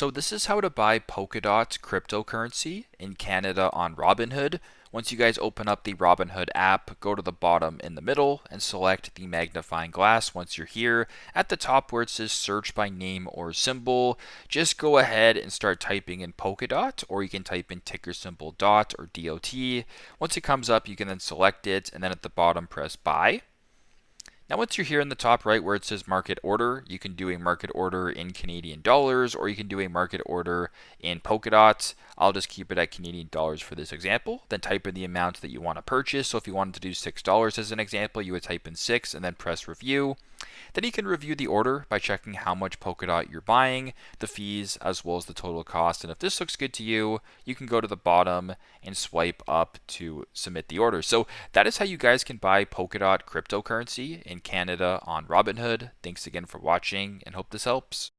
So this is how to buy Polkadot cryptocurrency in Canada on Robinhood. Once you guys open up the Robinhood app, go to the bottom in the middle and select the magnifying glass. Once you're here, at the top where it says search by name or symbol, just go ahead and start typing in Polkadot, or you can type in ticker symbol DOT or DOT. Once it comes up, you can then select it, and then at the bottom press buy. Now, once you're here in the top right where it says market order, you can do a market order in Canadian dollars, or you can do a market order in Polkadot. I'll just keep it at Canadian dollars for this example. Then type in the amount that you want to purchase. So if you wanted to do $6 as an example, you would type in 6 and then press review. Then you can review the order by checking how much Polkadot you're buying, the fees, as well as the total cost. And if this looks good to you, you can go to the bottom and swipe up to submit the order. So that is how you guys can buy Polkadot cryptocurrency in Canada on Robinhood. Thanks again for watching and hope this helps.